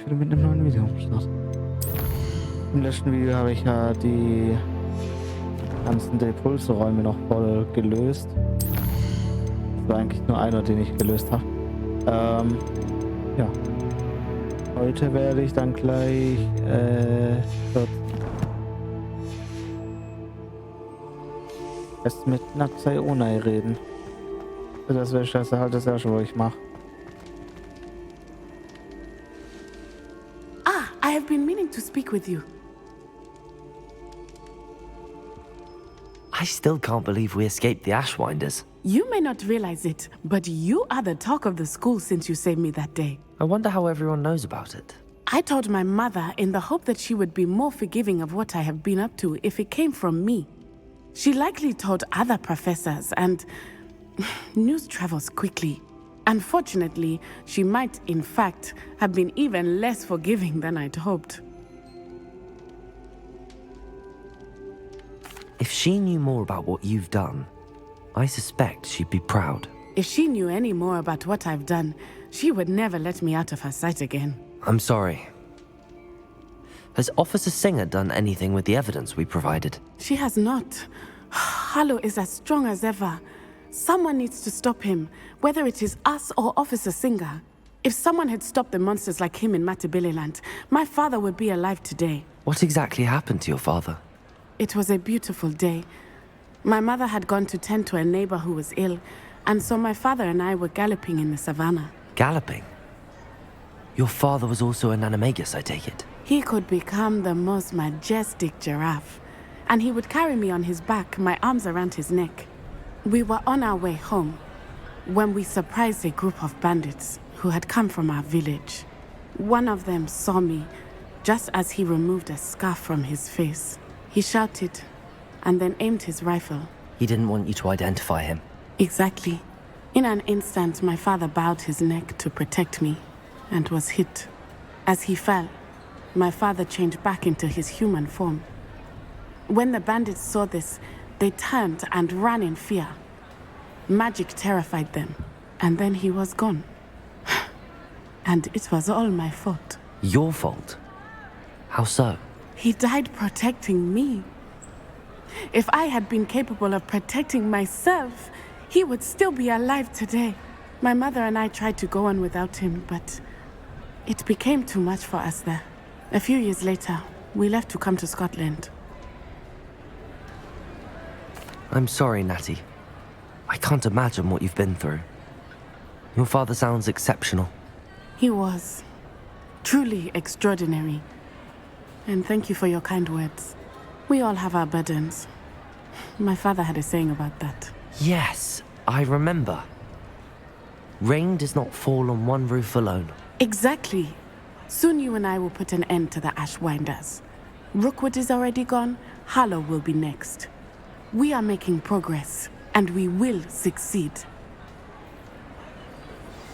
wieder mit einem neuen Video am Start. Im letzten Video habe ich ja die ganzen Depulse-Räume noch voll gelöst. Das war eigentlich nur einer, den ich gelöst habe. Ja. Heute werde ich dann gleich erst mit Natsai Onai reden. Das wäre halt das erste, was ich mache. I have been meaning to speak with you. I still can't believe we escaped the Ashwinders. You may not realize it, but you are the talk of the school since you saved me that day. I wonder how everyone knows about it. I told my mother in the hope that she would be more forgiving of what I have been up to if it came from me. She likely told other professors, and news travels quickly. Unfortunately, she might, in fact, have been even less forgiving than I'd hoped. If she knew more about what you've done, I suspect she'd be proud. If she knew any more about what I've done, she would never let me out of her sight again. I'm sorry. Has Officer Singer done anything with the evidence we provided? She has not. Harlow is as strong as ever. Someone needs to stop him, whether it is us or Officer Singer. If someone had stopped the monsters like him in Matabeleland, my father would be alive today. What exactly happened to your father? It was a beautiful day. My mother had gone to tend to a neighbor who was ill, and so my father and I were galloping in the savannah. Galloping? Your father was also an animagus, I take it? He could become the most majestic giraffe, and he would carry me on his back, my arms around his neck. We were on our way home when we surprised a group of bandits who had come from our village. One of them saw me just as he removed a scarf from his face. He shouted and then aimed his rifle. He didn't want you to identify him. Exactly. In an instant, my father bowed his neck to protect me and was hit. As he fell, my father changed back into his human form. When the bandits saw this, they turned and ran in fear. Magic terrified them, and then he was gone. And it was all my fault. Your fault? How so? He died protecting me. If I had been capable of protecting myself, he would still be alive today. My mother and I tried to go on without him, but it became too much for us there. A few years later, we left to come to Scotland. I'm sorry, Natty. I can't imagine what you've been through. Your father sounds exceptional. He was truly extraordinary. And thank you for your kind words. We all have our burdens. My father had a saying about that. Yes, I remember. Rain does not fall on one roof alone. Exactly. Soon you and I will put an end to the Ashwinders. Rookwood is already gone. Harlow will be next. We are making progress, and we will succeed.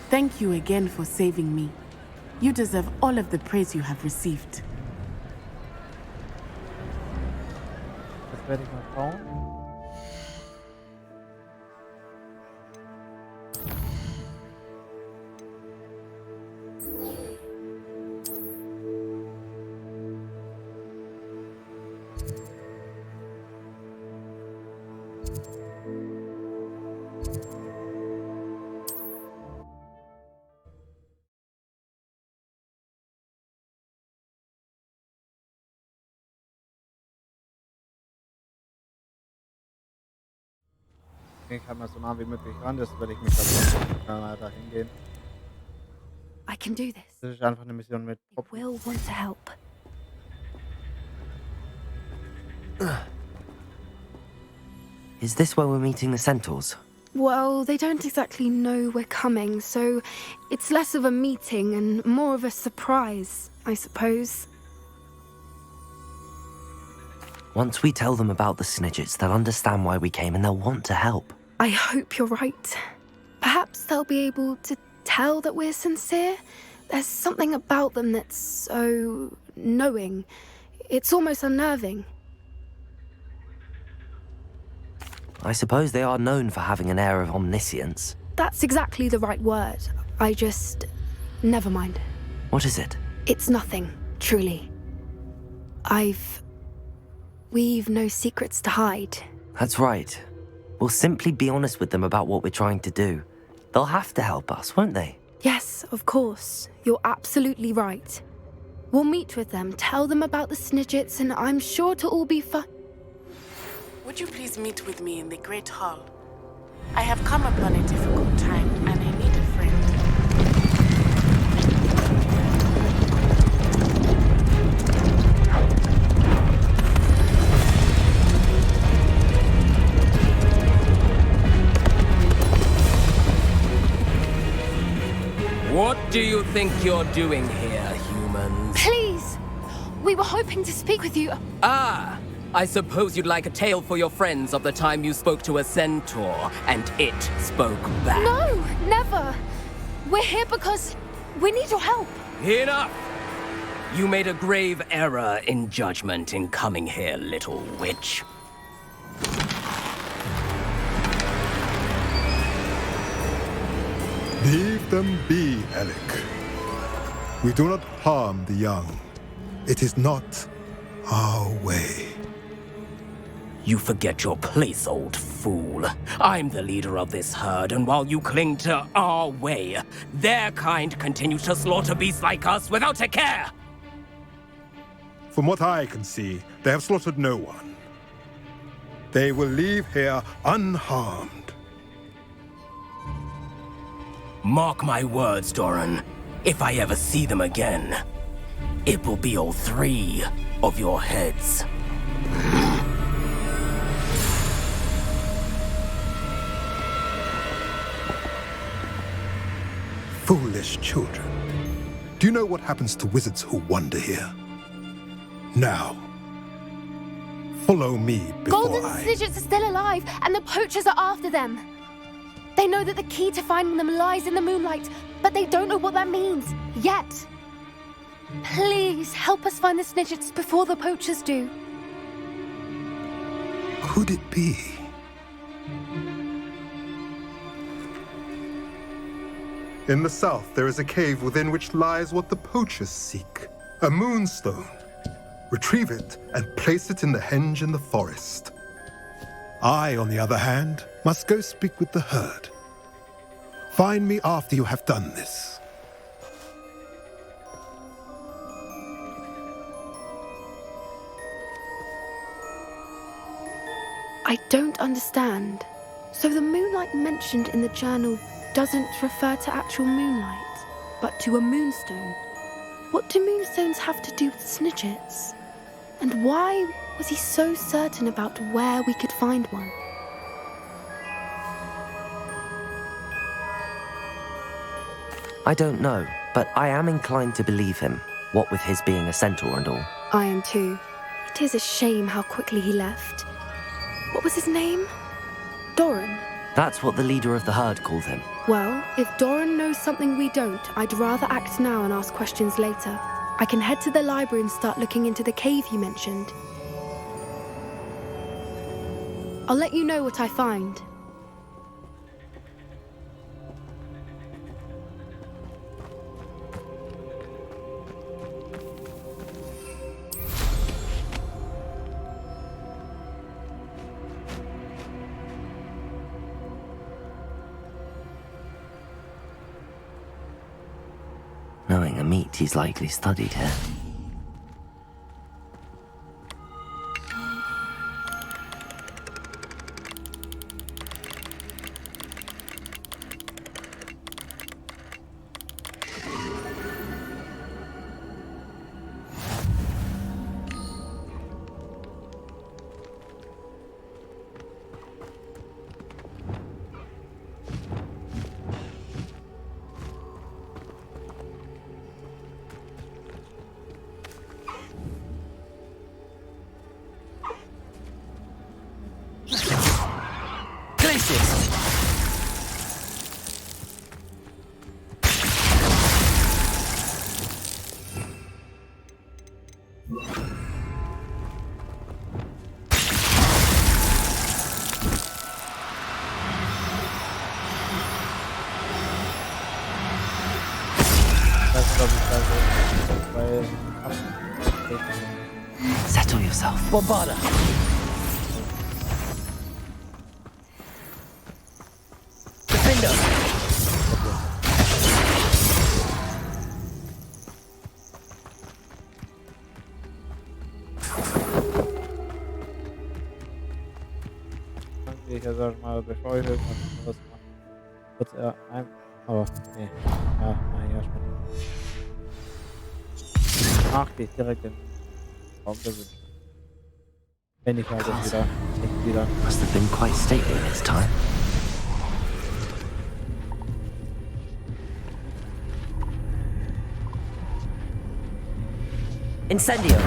Thank you again for saving me. You deserve all of the praise you have received. Das werde ich mal schauen. Ich kann mal so nah wie möglich ran, das werde ich mich dann da hingehen. I can do this. Das ist einfach eine Mission mit I will want to help. Is this where we're meeting the centaurs? Well, they don't exactly know we're coming, so it's less of a meeting and more of a surprise, I suppose. Once we tell them about the Snidgets, they'll understand why we came and they'll want to help. I hope you're right. Perhaps they'll be able to tell that we're sincere. There's something about them that's so knowing. It's almost unnerving. I suppose they are known for having an air of omniscience. That's exactly the right word. I just... never mind. What is it? It's nothing, truly. We've no secrets to hide. That's right. We'll simply be honest with them about what we're trying to do. They'll have to help us, won't they? Yes, of course. You're absolutely right. We'll meet with them, tell them about the Snidgets, and I'm sure it'll all be fun. Would you please meet with me in the Great Hall? I have come upon a difficult time, and I need a friend. What do you think you're doing here, humans? Please! We were hoping to speak with you. Ah! I suppose you'd like a tale for your friends of the time you spoke to a centaur, and it spoke back. No, never! We're here because we need your help. Enough! You made a grave error in judgment in coming here, little witch. Leave them be, Alec. We do not harm the young. It is not our way. You forget your place, old fool. I'm the leader of this herd, and while you cling to our way, their kind continue to slaughter beasts like us without a care! From what I can see, they have slaughtered no one. They will leave here unharmed. Mark my words, Doran. If I ever see them again, it will be all 3 of your heads. Foolish children. Do you know what happens to wizards who wander here? Now, follow me before Golden Snidgets are still alive, and the poachers are after them. They know that the key to finding them lies in the moonlight, but they don't know what that means, yet. Please, help us find the Snidgets before the poachers do. Could it be? In the south, there is a cave within which lies what the poachers seek. A moonstone. Retrieve it and place it in the henge in the forest. I, on the other hand, must go speak with the herd. Find me after you have done this. I don't understand. So the moonlight mentioned in the journal doesn't refer to actual moonlight, but to a moonstone. What do moonstones have to do with Snidgets? And why was he so certain about where we could find one? I don't know, but I am inclined to believe him, what with his being a centaur and all. I am too. It is a shame how quickly he left. What was his name? Doran. That's what the leader of the herd called him. Well, if Doran knows something we don't, I'd rather act now and ask questions later. I can head to the library and start looking into the cave you mentioned. I'll let you know what I find. Knowing a meat he's likely studied here. Settle yourself. Bombarda! Defender! Ich jetzt erstmal, bevor ich irgendwas anderes mache, kurz ein. Aber, nee. Ja, nein, erstmal nicht. Ach, gehe ich direkt in den Raum gewünscht. Wenn ich halt jetzt wieder. Must have been quite stately in its time. Incendio!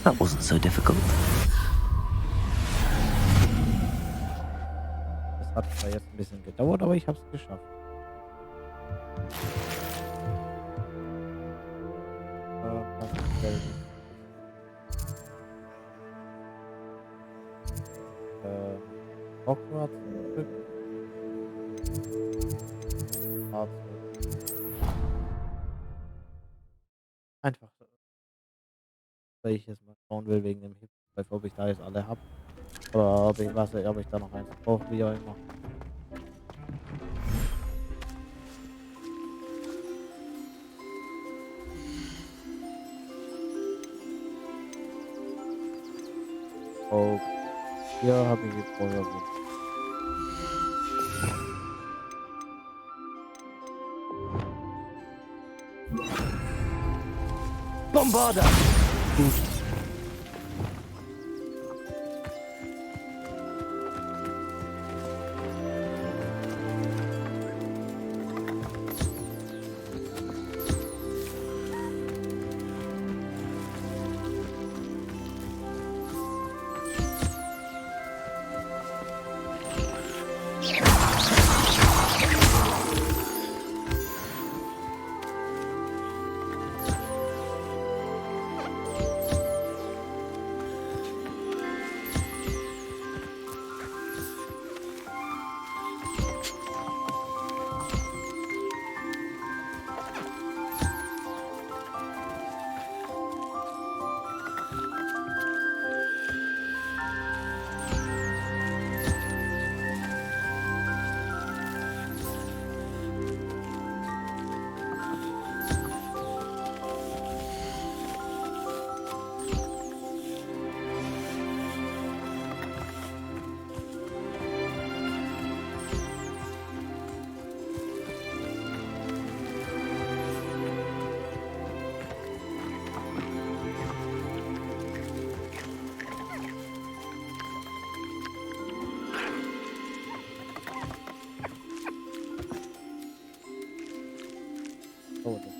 That wasn't so difficult. Das hat zwar jetzt ein bisschen gedauert, aber ich habe es geschafft. Das ist Welt. Hogwarts zurück. Einfach, weil ich jetzt mal schauen will wegen dem Hip, ob ich da jetzt alle habe. Oder ob ich da noch eins brauche, wie auch immer. Oh, hier habe ich die vorher. Bombarda! Gut. Oh, das.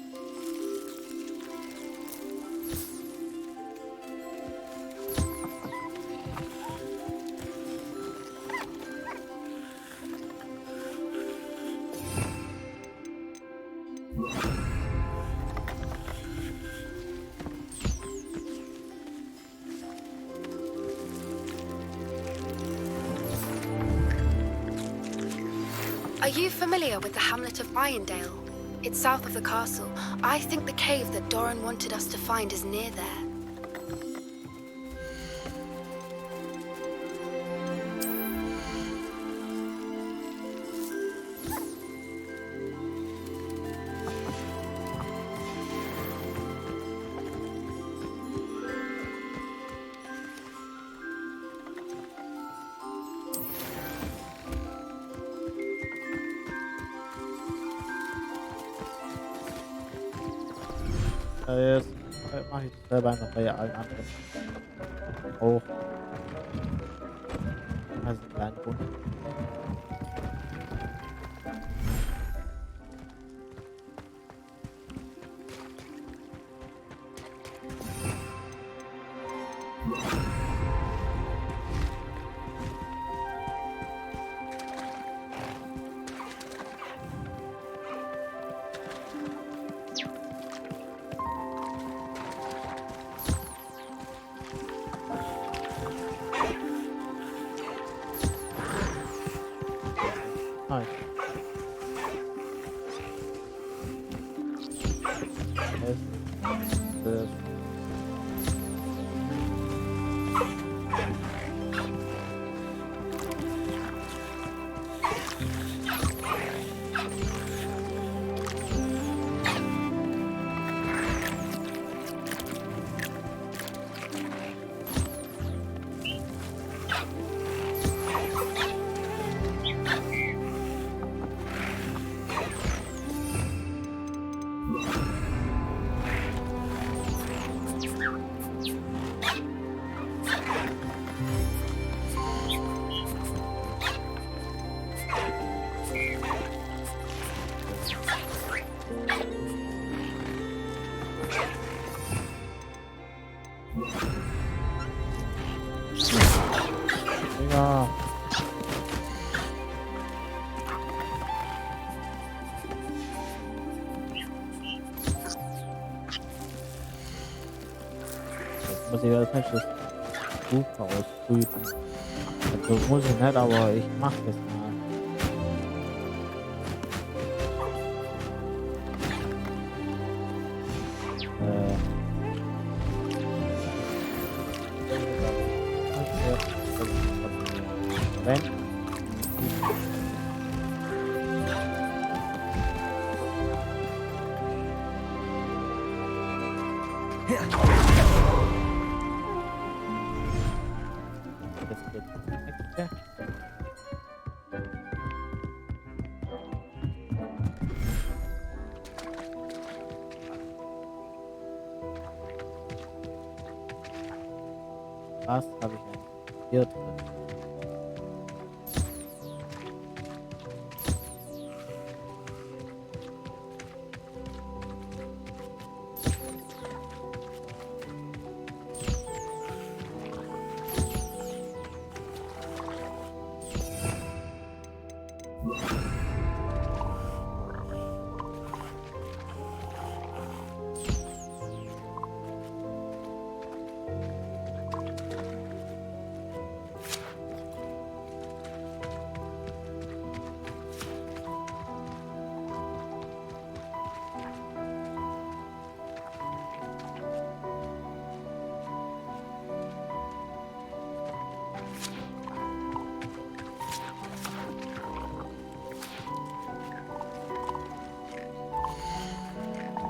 Are you familiar with the hamlet of Irondale? It's south of the castle. I think the cave that Doran wanted us to find is near there. Jetzt mache ich das selber einfach bei allen anderen auch. Also einen kleinen Bund. Nice. Das ja. Jetzt muss ich als nächstes Buch ausprüfen. Also muss ich nicht, aber ich mach das mal. Wenn das geht nicht. Was habe ich denn hier drin?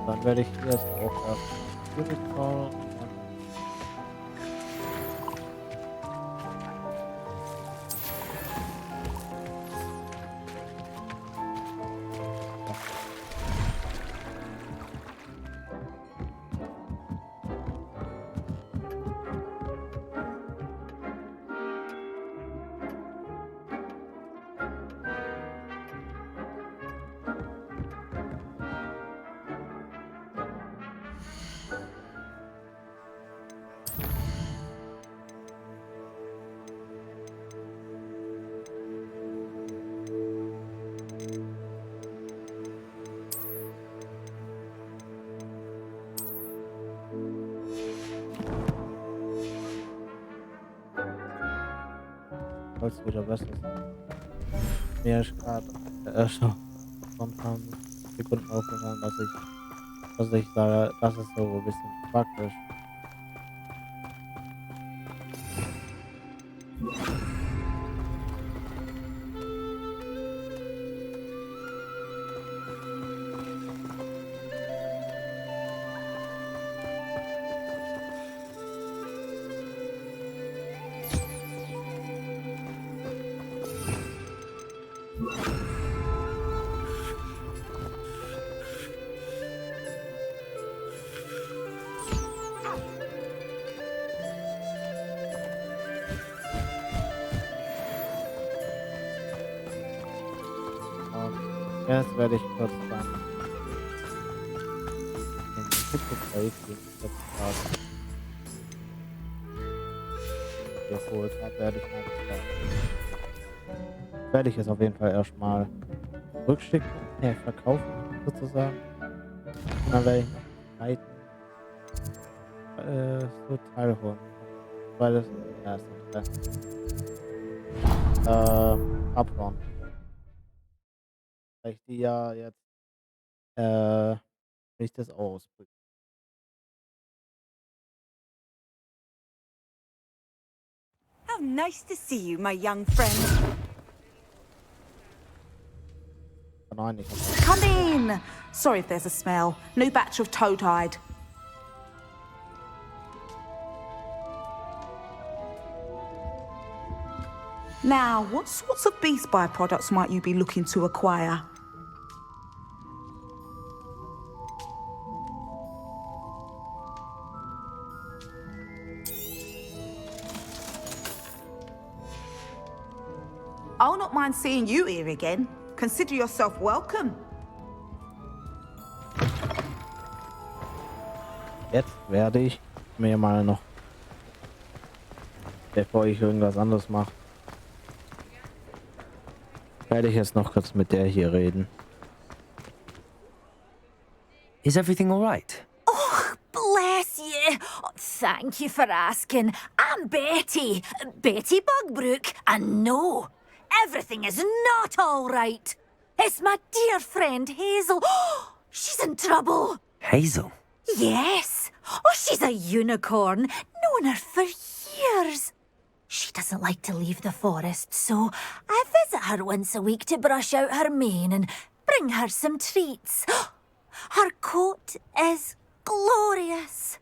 Dann werde ich hier jetzt auch erst bauen. falls es wieder besser ist. Mir ist gerade schon spontan Sekunden aufgefallen, dass ich sage, das ist so ein bisschen praktisch. Jetzt werde ich kurz dann den Tippelpreis geholt habe, werde ich es auf jeden Fall erstmal rückschicken, verkaufen sozusagen. Und dann werde ich noch so Teil holen. Weil das abhauen. Weil ich die ja jetzt nicht das ausprobieren. How nice to see you, my young friend. Nein, ich hab Come in. Sorry if there's a smell. New batch of toad-hide. Now, what sorts of beast byproducts might you be looking to acquire? I'll not mind seeing you here again. Consider yourself welcome. Jetzt werde ich mir mal noch, bevor ich irgendwas anderes mache, werde ich jetzt noch kurz mit der hier reden. Is everything all right? Bless you. Oh, thank you for asking. I'm Betty. Betty Bugbrook. And no, everything is not all right. It's my dear friend Hazel. She's in trouble. Hazel? Yes. Oh, she's a unicorn. Known her for years. She doesn't like to leave the forest, so I visit her once a week to brush out her mane and bring her some treats. Her coat is glorious.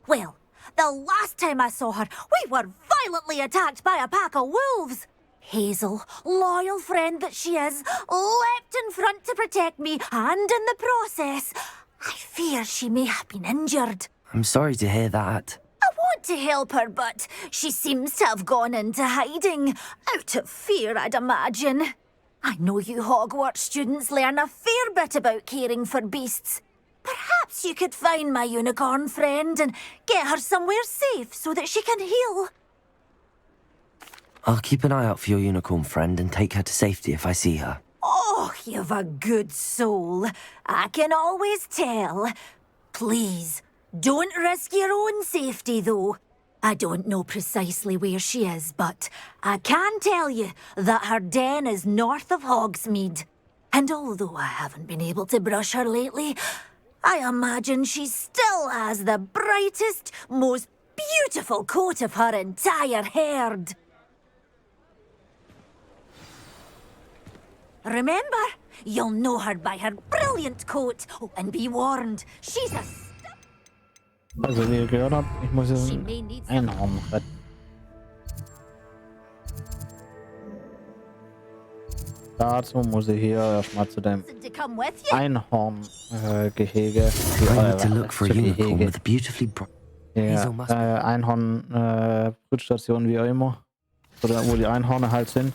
Well, the last time I saw her, we were violently attacked by a pack of wolves. Hazel, loyal friend that she is, leapt in front to protect me, and in the process, I fear she may have been injured. I'm sorry to hear that. I want to help her, but she seems to have gone into hiding. Out of fear, I'd imagine. I know you Hogwarts students learn a fair bit about caring for beasts. Perhaps you could find my unicorn friend and get her somewhere safe so that she can heal. I'll keep an eye out for your unicorn friend and take her to safety if I see her. Oh, you've a good soul. I can always tell. Please, don't risk your own safety, though. I don't know precisely where she is, but I can tell you that her den is north of Hogsmeade. And although I haven't been able to brush her lately, I imagine she still has the brightest, most beautiful coat of her entire herd. Remember, you'll know her by her brilliant coat. Oh, and be warned, she's a... Also wie ihr gehört habt, ich muss jetzt She may need ein some... Einhorn retten. Dazu muss ich hier erstmal zu dem to come with you. Einhorn-Gehege. I need to look for a unicorn with a beautifully bright... Hazel must... Einhorn-Brütstation, wie auch immer. Oder wo die Einhorne halt sind.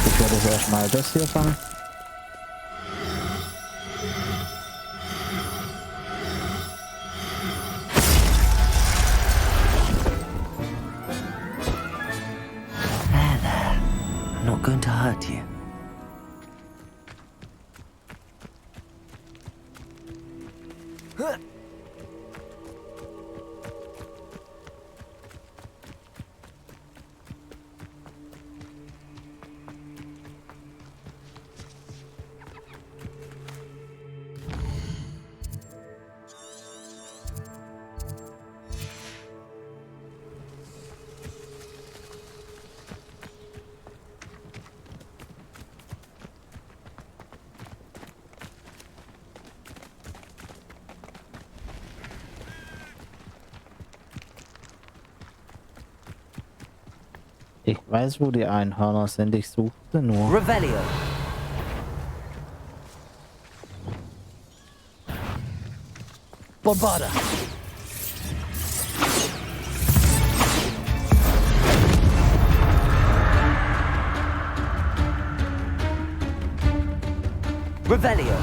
Ich werde jetzt erstmal das hier fangen. I'm not going to hurt you. Ich weiß, wo die Einhörner sind. Ich suche sie nur. Revelio. Bombarda. Revelio.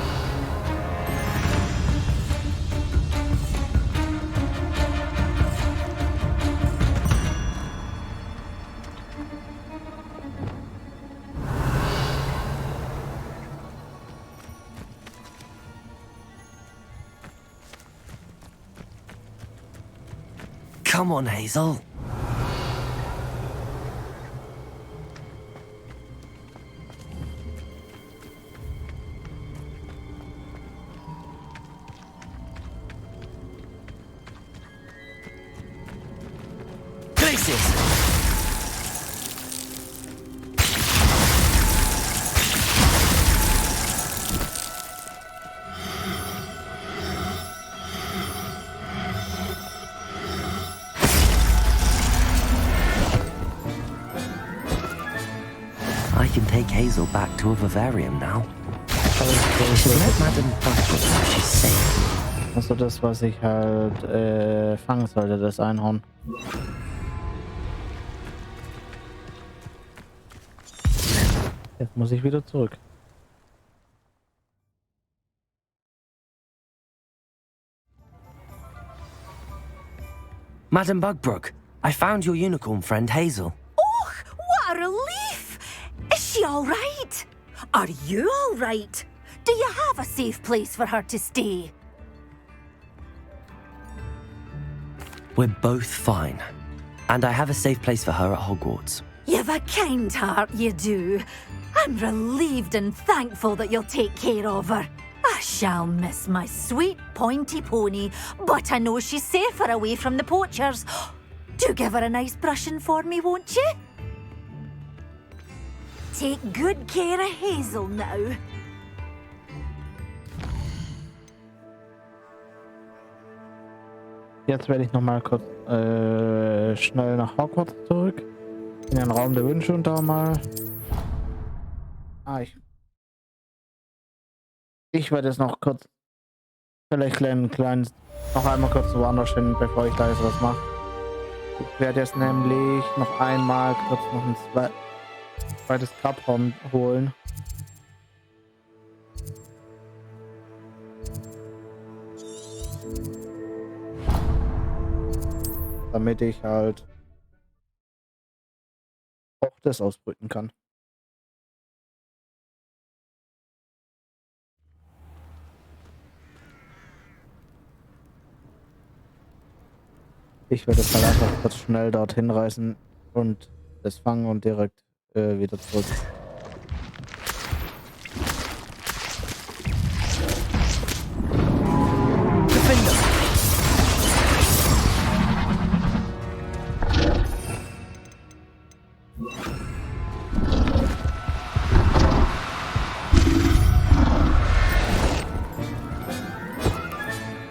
Come on, Hazel. Places. I can take Hazel back to a vivarium now. I should let Madame Buckle know she's safe. Also das, was ich halt fangen sollte, das Einhorn. Jetzt muss ich wieder zurück. Madame Bugbrook, I found your unicorn friend Hazel. Oh, what a relief! Is she all right? Are you all right? Do you have a safe place for her to stay? We're both fine. And I have a safe place for her at Hogwarts. You've a kind heart, you do. I'm relieved and thankful that you'll take care of her. I shall miss my sweet pointy pony, but I know she's safer away from the poachers. Do give her a nice brushing for me, won't you? Take good care of Hazel now. Jetzt werde ich noch mal kurz schnell nach Hogwarts zurück. In den Raum der Wünsche und da mal. Ich werde jetzt noch kurz vielleicht noch einmal kurz woanders hin, bevor ich da jetzt was mache. Ich werde jetzt nämlich noch einmal kurz noch ein zweites Grabraum holen. Damit ich halt auch das ausbrüten kann. Ich werde jetzt halt einfach kurz schnell dorthin reisen und das fangen und direkt wieder zurück.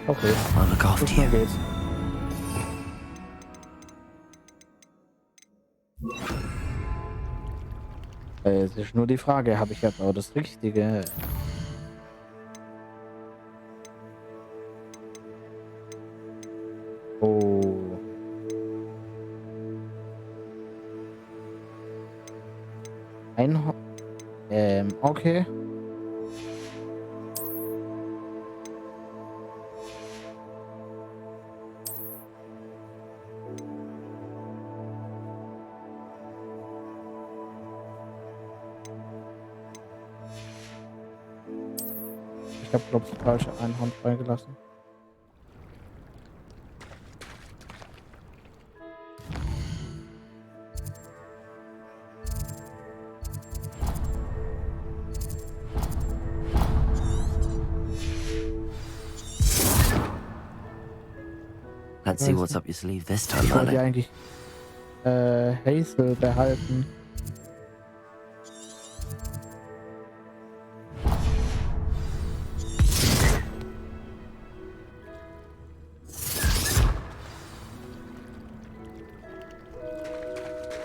Okay, I'll look after so schnell you. geht's. Es ist nur die Frage, habe ich jetzt auch das Richtige? Oh. Okay. Ich habe, glaube ich, das falsche Einhorn freigelassen. Let's see what's up your sleeve this time, Ich wollte ja darling. eigentlich Hazel behalten.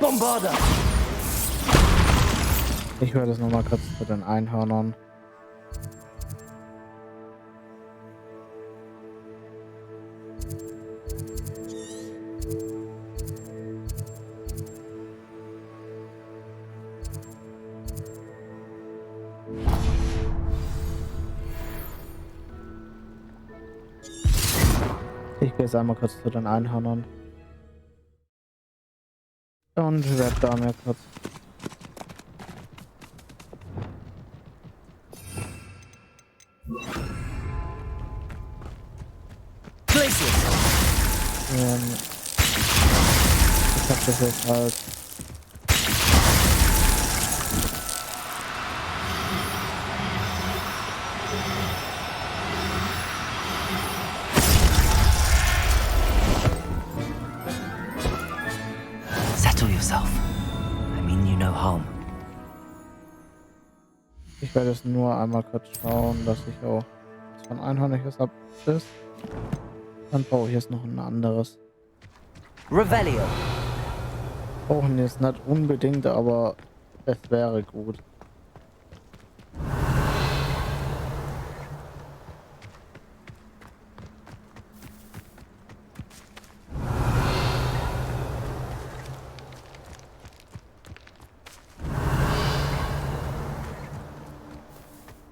Bombarda! Ich werde es nochmal kurz zu den Einhörnern. Ich gehe jetzt einmal kurz zu den Einhörnern. Und werde da mir kurz. Ich habe das jetzt halt. Settle yourself. I mean you no harm. Ich werde es nur einmal kurz schauen, dass ich auch was von Einhörniges ab ist. Dann brauche ich jetzt noch ein anderes. Revelio. Brauchen jetzt nicht unbedingt, aber es wäre gut.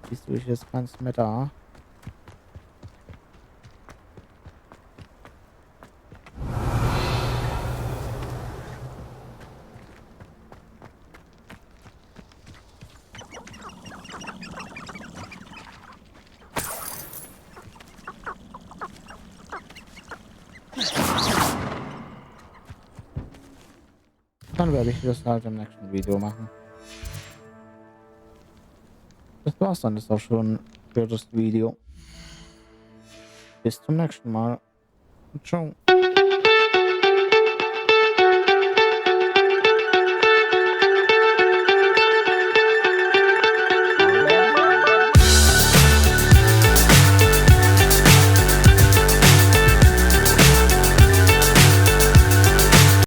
Siehst du, ich jetzt ganz mehr da. Dann werde ich das halt im nächsten Video machen. Das war's dann, ist auch schon für das Video. Bis zum nächsten Mal. Ciao.